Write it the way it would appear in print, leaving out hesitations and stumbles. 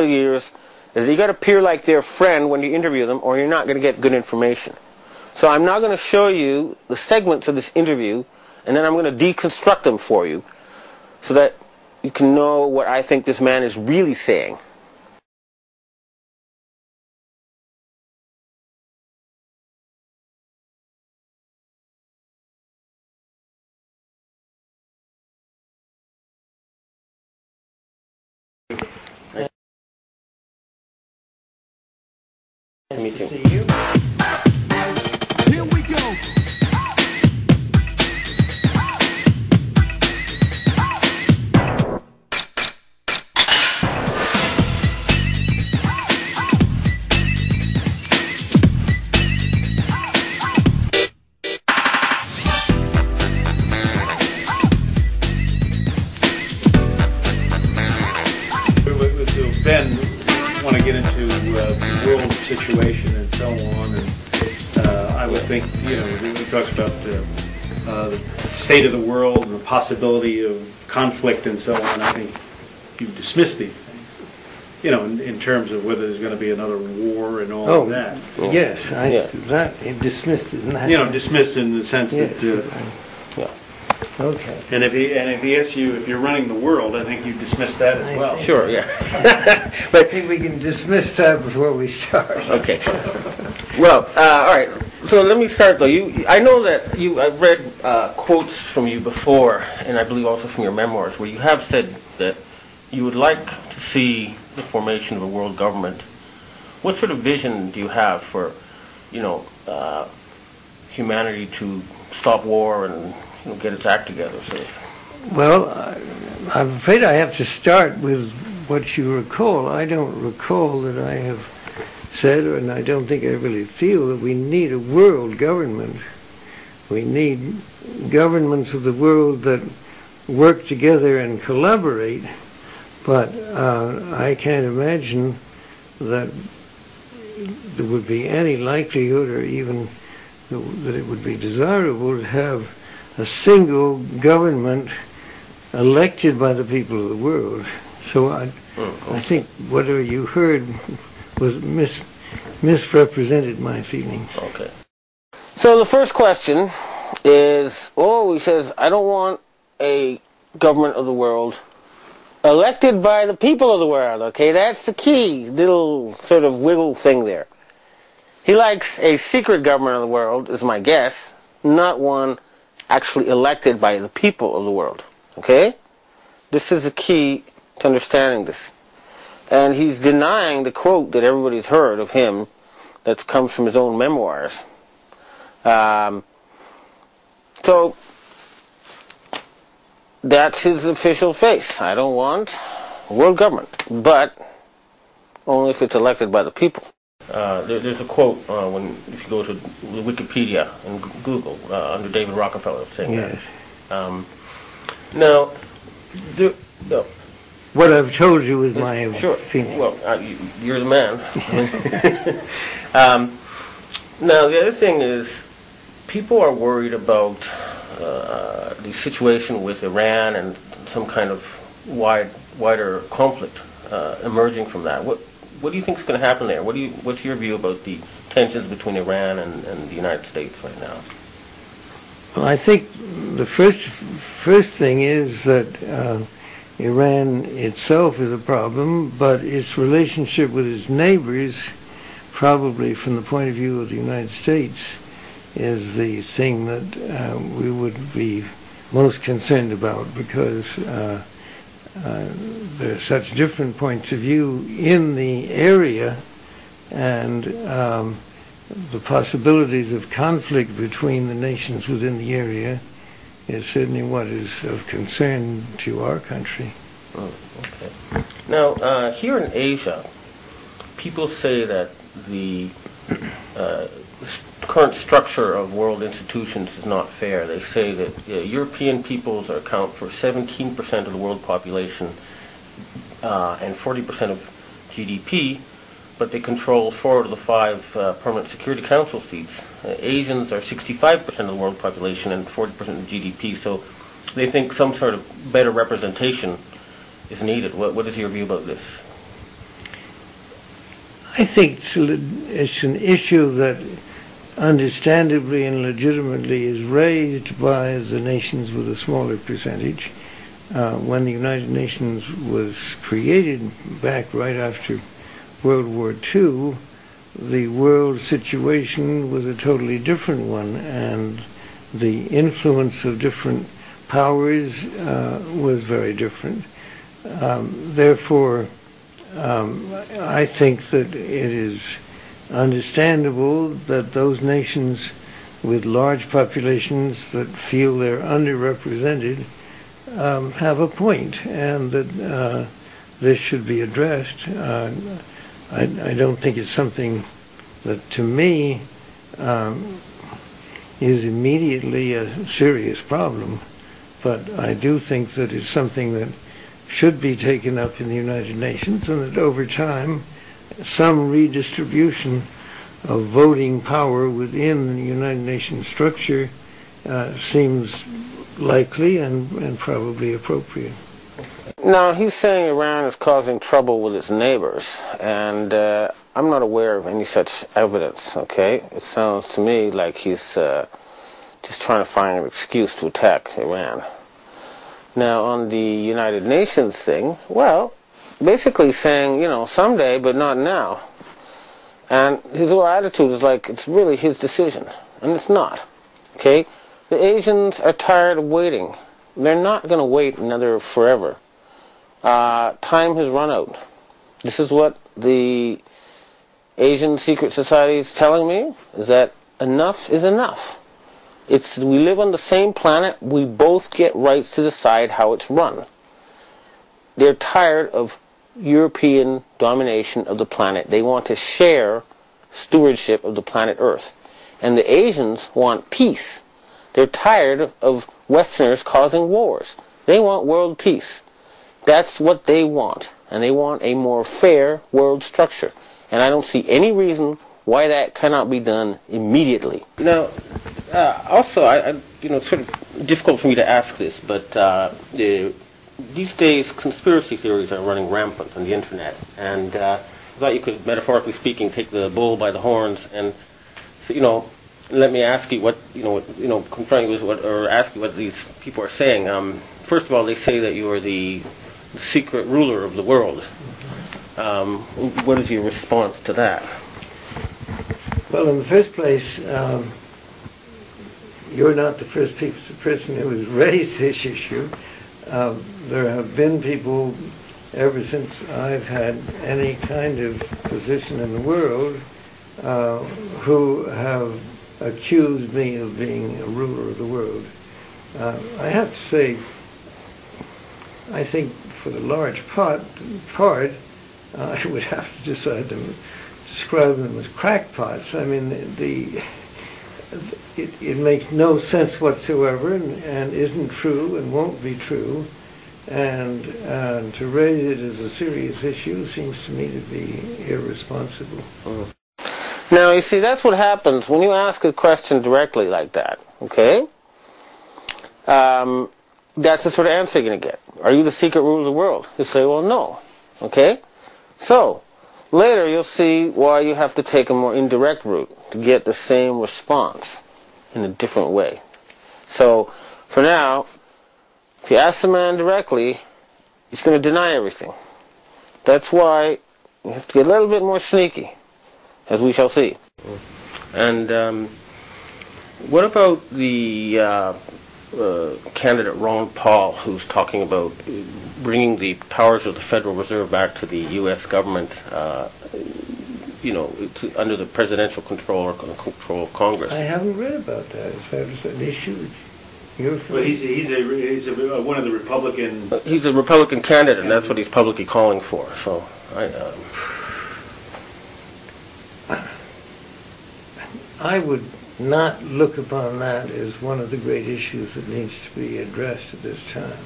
years is that you got to appear like their friend when you interview them, or you're not going to get good information. So I'm now going to show you the segments of this interview, and then I'm going to deconstruct them for you so that you can know what I think this man is really saying. Nice to meet you. Here we go. Ben want to get into the world situation and so on, and I would think, you know, he talks about the state of the world and the possibility of conflict and so on. I think you dismiss these things, you know, in terms of whether there's going to be another war and all of that. Yes, that dismissed it. You know, dismissed in the sense that. Okay. And if he asks you if you're running the world, I think you dismiss that as well. Sure, yeah. But I think we can dismiss that before we start. Okay. Well, all right. So let me start though. I know that I've read quotes from you before, and I believe also from your memoirs, where you have said that you would like to see the formation of a world government. What sort of vision do you have for, you know, humanity to stop war and get its act together? So. Well, I'm afraid I have to start with what you recall. I don't recall that I have said, and I don't think I really feel, that we need a world government. We need governments of the world that work together and collaborate, but I can't imagine that there would be any likelihood, or even that it would be desirable to have a single government elected by the people of the world. So I think whatever you heard was misrepresented my feelings. Okay. So the first question is, he says, I don't want a government of the world elected by the people of the world. Okay, that's the key little sort of wiggle thing there. He likes a secret government of the world, is my guess, not one actually elected by the people of the world. Okay? This is the key to understanding this. And he's denying the quote that everybody's heard of him that comes from his own memoirs. So that's his official face. I don't want a world government, but only if it's elected by the people. There's a quote if you go to Wikipedia and Google under David Rockefeller saying that. Now, what I've told you is my feeling. Well, you're the man. Now, the other thing is, people are worried about the situation with Iran and some kind of wider conflict emerging from that. What do you think is going to happen there? What's your view about the tensions between Iran and the United States right now? Well, I think the first thing is that Iran itself is a problem, but its relationship with its neighbors, probably from the point of view of the United States, is the thing that we would be most concerned about, because there are such different points of view in the area, and the possibilities of conflict between the nations within the area is certainly what is of concern to our country. Oh, okay. Now, here in Asia, people say that the current structure of world institutions is not fair. They say that European peoples account for 17% of the world population and 40% of GDP, but they control 4 out of the 5 permanent Security Council seats. Asians are 65% of the world population and 40% of GDP, so they think some sort of better representation is needed. What is your view about this? I think it's an issue that understandably and legitimately is raised by the nations with a smaller percentage. When the United Nations was created back right after World War II, the world situation was a totally different one, and the influence of different powers was very different. Therefore, I think that it is understandable that those nations with large populations that feel they're underrepresented have a point, and that this should be addressed. I don't think it's something that, to me, is immediately a serious problem, but I do think that it's something that should be taken up in the United Nations, and that over time some redistribution of voting power within the United Nations structure seems likely and probably appropriate. Now, he's saying Iran is causing trouble with its neighbors, and I'm not aware of any such evidence, okay? It sounds to me like he's just trying to find an excuse to attack Iran. Now, on the United Nations thing, well, basically saying, someday, but not now. And his whole attitude is like it's really his decision, and it's not, okay? The Asians are tired of waiting. They're not going to wait another forever. Time has run out. This is what the Asian Secret Society is telling me, is that enough is enough. We live on the same planet. We both get rights to decide how it's run. They're tired of European domination of the planet. They want to share stewardship of the planet Earth. And the Asians want peace. They're tired of Westerners causing wars. They want world peace. That's what they want. And they want a more fair world structure. And I don't see any reason why that cannot be done immediately. Now, also, it's sort of difficult for me to ask this, but these days conspiracy theories are running rampant on the internet. And I thought you could, metaphorically speaking, take the bull by the horns and, let me ask you confront you with or ask you what these people are saying. First of all, they say that you are the secret ruler of the world. What is your response to that? Well, in the first place, you're not the first person who has raised this issue. There have been people ever since I've had any kind of position in the world who have accused me of being a ruler of the world. I have to say, I think for the large part, I would have to describe them as crackpots. I mean, it makes no sense whatsoever, and isn't true and won't be true. And to raise it as a serious issue seems to me to be irresponsible. Now, you see, that's what happens when you ask a question directly like that, okay? That's the sort of answer you're going to get. Are you the secret ruler of the world? You say, well, no, okay? So, later you'll see why you have to take a more indirect route to get the same response in a different way. So, for now, if you ask the man directly, he's going to deny everything. That's why you have to get a little bit more sneaky, as we shall see. And what about the candidate Ron Paul, who's talking about bringing the powers of the Federal Reserve back to the U.S. government, under the presidential control or control of Congress? I haven't read about that. Is that an issue? Well, he's one of the Republican. He's a Republican candidate, and that's what he's publicly calling for. So, I would not look upon that as one of the great issues that needs to be addressed at this time.